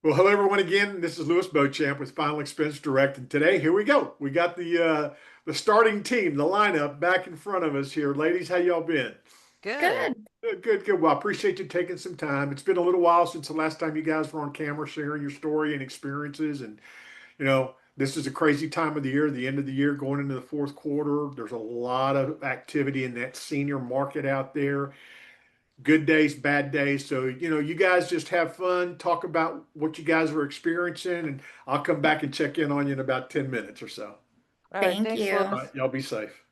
Well, hello everyone again. This is Louis Beauchamp with Final Expense Direct, and today here we go. We got the starting team, the lineup back in front of us here. Ladies, how y'all been? Good. Good. Good, good, good. Well, I appreciate you taking some time. It's been a little while since the last time you guys were on camera sharing your story and experiences, and this is a crazy time of the year, the end of the year, going into the fourth quarter. There's a lot of activity in that senior market out there, good days, bad days. So, you guys just have fun, talk about what you guys were experiencing, and I'll come back and check in on you in about 10 minutes or so. All right. Thank Thanks, you. All Louis. right, y'all be safe.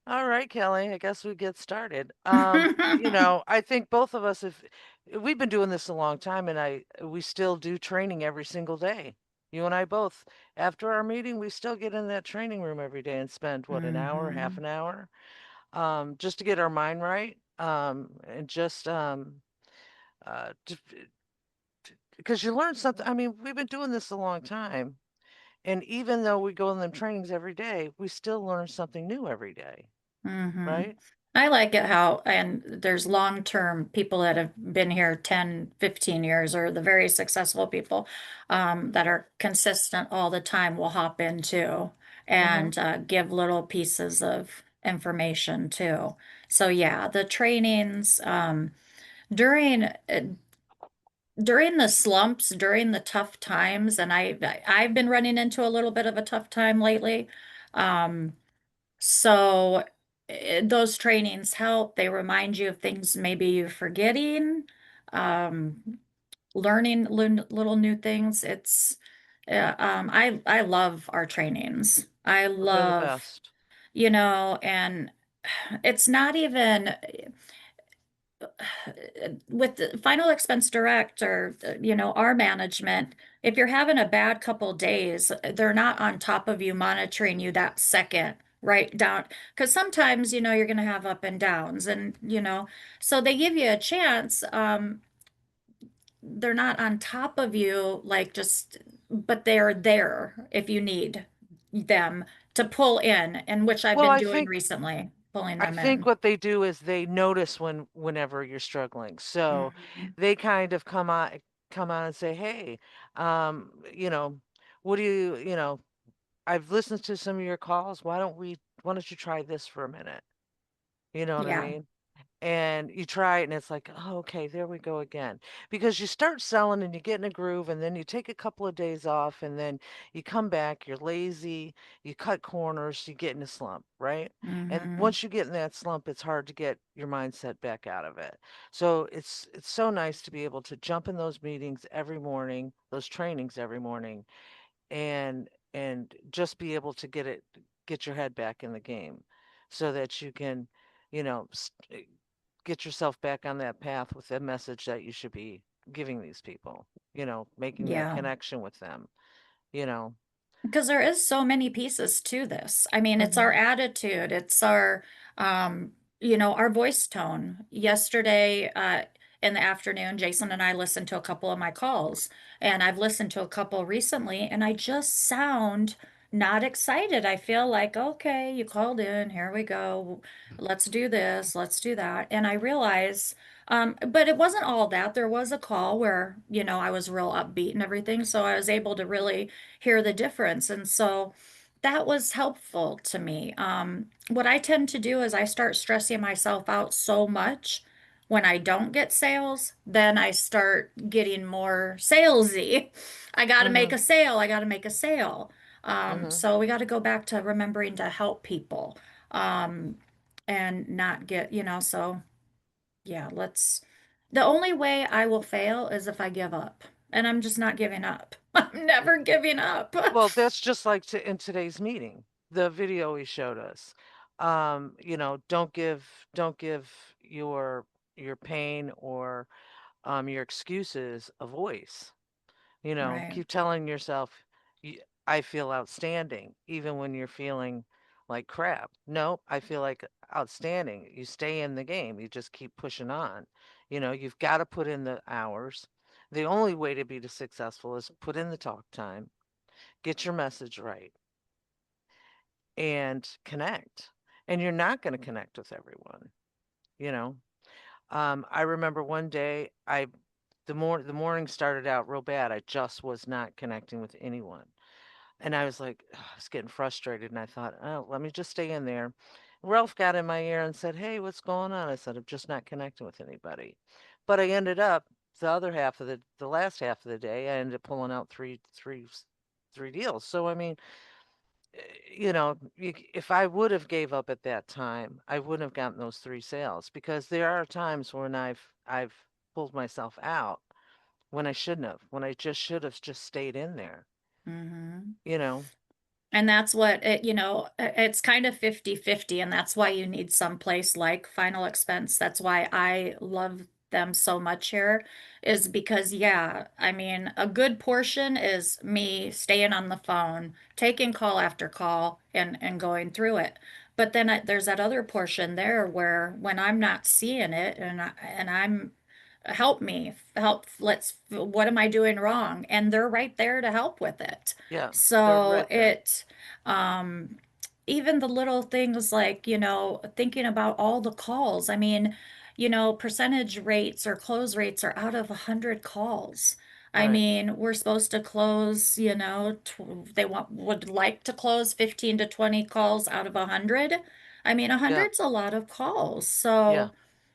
All right, Kelly. I guess we get started. I think both of us have we've been doing this a long time and we still do training every single day. You and I both. After our meeting, we still get in that training room every day and spend what, an hour, half hmm an hour, just to get our mind right. And just because you learn something. I mean, we've been doing this a long time. And even though we go in them trainings every day, we still learn something new every day, hmm right? I like it how, and there's long-term people that have been here 10, 15 years, or the very successful people that are consistent all the time will hop in too Mm-hmm. and give little pieces of information too. So yeah, the trainings during the slumps, during the tough times, and I've been running into a little bit of a tough time lately. Um, So those trainings help. They remind you of things maybe you're forgetting, um, learning little new things. I love our trainings. I They're the love, best. and it's not even with the final expense direct or our management. If you're having a bad couple days, they're not on top of you monitoring you that second right down, because sometimes you're going to have up and downs, and so they give you a chance. They're not on top of you like just, but they're there if you need them to pull in, and which I've Well, been I doing think recently, pulling I them think in. what they do is they notice whenever you're struggling. So Mhm. they kind of come on and say, "Hey, what do I've listened to some of your calls. Why don't you try this for a minute?" You know what I Yeah, mean? And you try it and it's like, oh, okay, there we go again. Because you start selling and you get in a groove and then you take a couple of days off and then you come back, you're lazy, you cut corners, you get in a slump, right? And hmm once you get in that slump, it's hard to get your mindset back out of it. So it's so nice to be able to jump in those meetings every morning, those trainings every morning, and just be able to get your head back in the game so that you can, you know, get yourself back on that path with the message that you should be giving these people, making that yeah. connection with them, you know. Because there is so many pieces to this. I mean, it's our Hmm. attitude, it's our our voice tone. Yesterday, in the afternoon, Jason and I listened to a couple of my calls, and I've listened to a couple recently, and I just sound not excited. I feel like, okay, you called in, here we go. Let's do this, let's do that. And I realize, but it wasn't all that. There was a call where, I was real upbeat and everything, so I was able to really hear the difference. And so that was helpful to me. What I tend to do is I start stressing myself out so much when I don't get sales, then I start getting more salesy. I got to make Hmm. a sale. I got to make a sale. Hmm. So we got to go back to remembering to help people, um, and not get, so yeah, the only way I will fail is if I give up. And I'm just not giving up. I'm never giving up. Well, that's just like in today's meeting, the video he showed us. Don't give your pain or your excuses a voice. Right. Keep telling yourself, I feel outstanding, even when you're feeling like crap. No, I feel like outstanding. You stay in the game. You just keep pushing on. You've got to put in the hours. The only way to be successful is put in the talk time, get your message right, and connect. And you're not going to connect with everyone, you know. I remember one day I the morning started out real bad. I just was not connecting with anyone. And I was like, I was getting frustrated, and I thought, oh, let me just stay in there. Ralph got in my ear and said, "Hey, what's going on?" I said, "I'm just not connecting with anybody." But I ended up the other half of the last half of the day, I ended up pulling out three deals. So I mean, if I would have gave up at that time, I wouldn't have gotten those three sales because there are times when I've pulled myself out when I shouldn't have, when I just should have just stayed in there, Mm-hmm. you know. And that's what it, it's kind of 50-50, and that's why you need some place like Final Expense. That's why I love them so much here, is because, yeah, I mean, a good portion is me staying on the phone, taking call after call and going through it. But then there's that other portion there where when I'm not seeing it and I'm help me, help, what am I doing wrong? And they're right there to help with it. Yeah, they're So right there. um, even the little things like, thinking about all the calls. I mean, percentage rates or close rates are out of 100 calls. I Right. mean, we're supposed to close, they would like to close 15 to 20 calls out of 100. I mean, a Yeah. hundred's a lot of calls. Yeah. So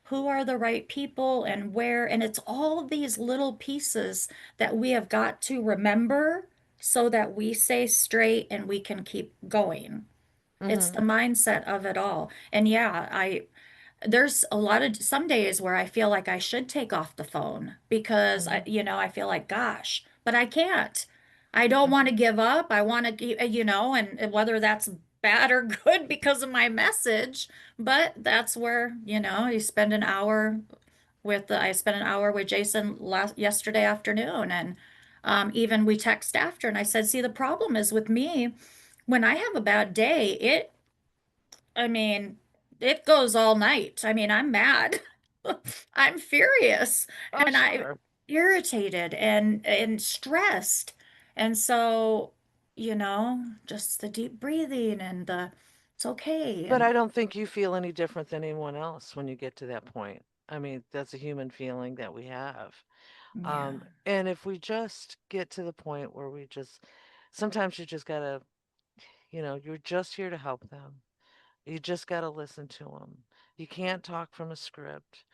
who are the right people and where? And it's all these little pieces that we have got to remember so that we stay straight and we can keep going. It's the Mhm. mindset of it all. And yeah, there's a lot of some days where I feel like I should take off the phone because Mhm. I feel like, gosh, but I can't. I don't want Mhm. to give up. I want to, and whether that's bad or good because of my message, but that's where, you spend an hour I spent an hour with Jason yesterday afternoon, and even we text after, and I said, see, the problem is with me, when I have a bad day, I mean, it goes all night. I mean, I'm mad. I'm furious Oh, and I'm sure. irritated and stressed. And so, just the deep breathing and the it's okay. But I And don't think you feel any different than anyone else when you get to that point. I mean, that's a human feeling that we have. yeah, And if we just get to the point where we just, sometimes you just gotta, you're just here to help them. You just gotta listen to them. You can't talk from a script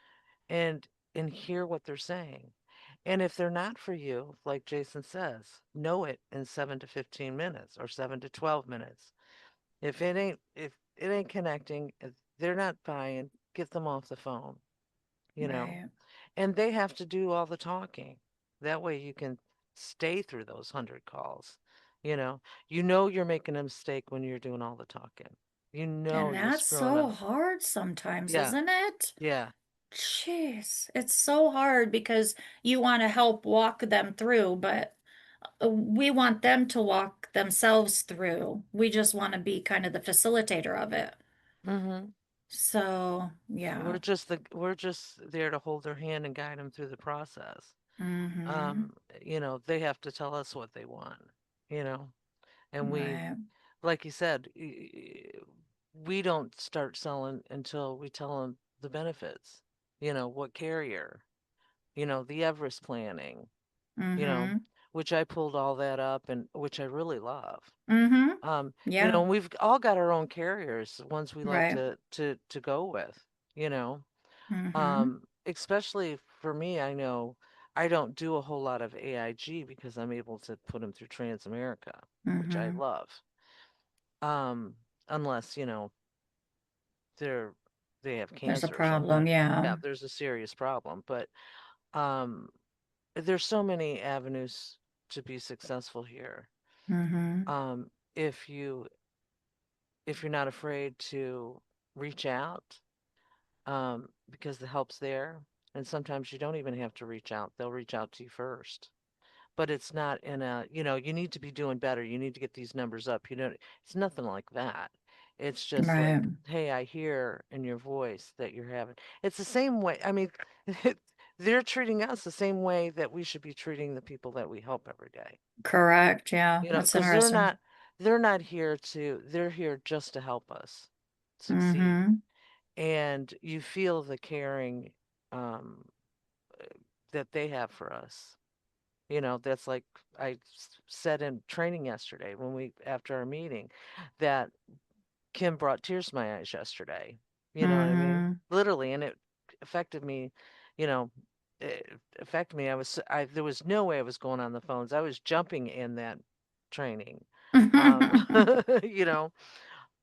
and and hear what they're saying. And if they're not for you, like Jason says, know it in 7 to 15 minutes or 7 to 12 minutes. If it ain't connecting, if they're not buying, get them off the phone, you know. right. And they have to do all the talking. That way you can stay through those 100 calls. You know, you're making a mistake when you're doing all the talking. You know And you're that's screwing so up. hard sometimes, Yeah, isn't it? yeah. Jeez, it's so hard because you want to help walk them through, but we want them to walk themselves through. We just want to be kind of the facilitator of it. Mhm. So, yeah. We're just there to hold their hand and guide them through the process. Mm-hmm. Um, they have to tell us what they want, you know. And we, Right. like you said, we don't start selling until we tell them the benefits. What carrier, the Everest planning, you know, Mm-hmm. which I pulled all that up and which I really love. Mm-hmm. Yeah. And we've all got our own carriers, ones we like Right. to go with, you know. Mm-hmm. Especially for me, I know I don't do a whole lot of AIG because I'm able to put them through Transamerica, which I Mm-hmm. love. Um, unless, they're they have There's a cancer or problem. something. Yeah. Yeah, there's a serious problem. But um, there's so many avenues to be successful here. Mm-hmm. Um, if you if you're not afraid to reach out, because the help's there, and sometimes you don't even have to reach out. They'll reach out to you first. But it's not in a, you need to be doing better. You need to get these numbers up. It's nothing like that. It's just like, Right. hey, I hear in your voice that you're having. It's the same way. I mean, they're treating us the same way that we should be treating the people that we help every day. Correct. Yeah. That's Because they're interesting. not they're not here to they're here just to help us succeed. Mm-hmm. And you feel the caring um, that they have for us. That's like said in training yesterday when after our meeting, that Kim brought tears to my eyes yesterday. You know what I mean? Mm-hmm. Literally, and it affected me, you know, it affected me. There was no way I was going on the phones. I was jumping in that training. Um, you know,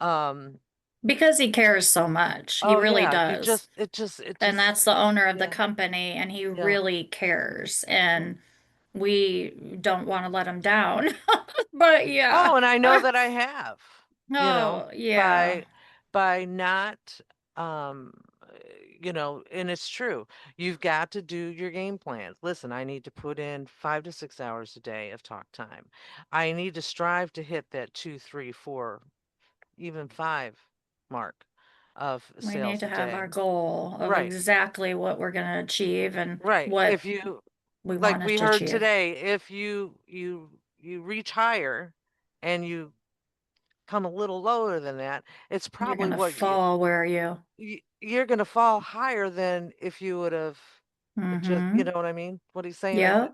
um, Because he cares so much. He oh really yeah, does. it And just, that's the owner of the yeah, company, and he yeah. really cares. Mm. And we don't want to let him down. But yeah. Oh, and I know that I have, Oh, yeah. by not, um, and it's true. You've got to do your game plans. Listen, I need to put in 5 to 6 hours a day of talk time. I need to strive to hit that 2, 3, 4, even 5 mark of We need sales to a have our day. goal of Right, exactly what we're going to achieve and right. what If you, we like want it we to heard achieve. today, if you reach higher and you come a little lower than that, it's You're going probably to what you, fall where you. you're going to fall higher than if you would have just, you Mm-hmm. know what I mean? What he's saying. Yeah.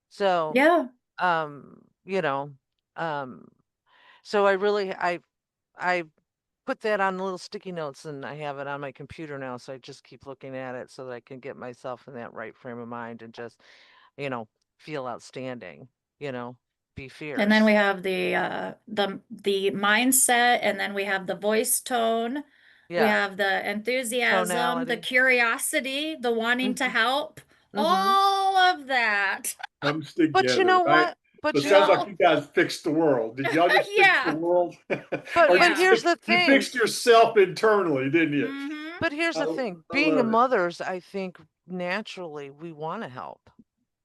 So, Yeah. um, you know, um, so I put that on little sticky notes and I have it on my computer now. So I just keep looking at it so that I can get myself in that right frame of mind and just, you know, feel outstanding, you know, be And then we fierce. have the mindset, and then we have the voice tone. We Yeah. have the enthusiasm, the Tonality. curiosity, the wanting to Hmm. help, Hmm. all of that. Comes But you together, know right? what? So But it you know sounds like what? So, you guys fixed the world. Did y'all just fix the yeah. world? But Or but you Yeah. here's the you thing. fixed yourself internally, didn't you? Mm-hmm. But here's I, the thing. I Being a love it. mother's, I think naturally we want to help.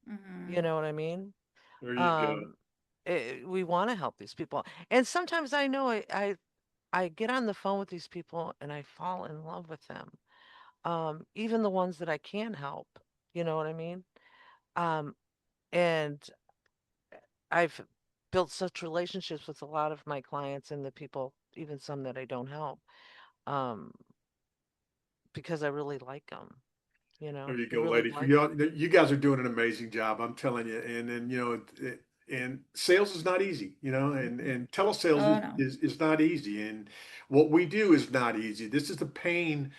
Mm-hmm. You know what I mean? There you go. Um, we want to help these people. And sometimes I know I get on the phone with these people and I fall in love with them. Even the ones that I can help. You know what I mean? Um, and I've built such relationships with a lot of my clients and the people, even some that I don't help, um, because I really like them. There you I go, really ladies. like them. You guys are doing an amazing job. I'm telling you. And and sales is not easy, and telesales Oh no. is not easy. And what we do is not easy. This is the pain,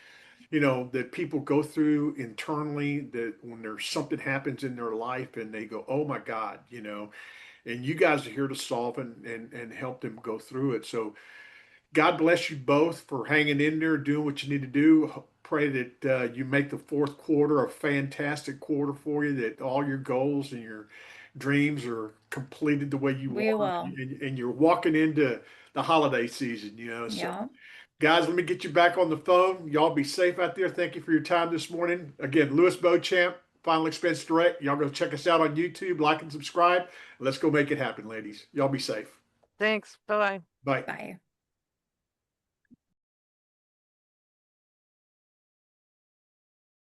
that people go through internally, that when there's something happens in their life and they go, oh my God, and you guys are here to solve and help them go through it. So God bless you both for hanging in there, doing what you need to do. Pray that you make the fourth quarter a fantastic quarter for you, that all your goals and your dreams are completed the way you We want, will. and you're walking into the holiday season. So, Yeah. guys, let me get you back on the phone. Y'all be safe out there. Thank you for your time this morning. Again, Louis Beauchamp, Final Expense Direct. Y'all go check us out on YouTube, like and subscribe. Let's go make it happen, ladies. Y'all be safe. Thanks. Bye bye. Bye. Bye.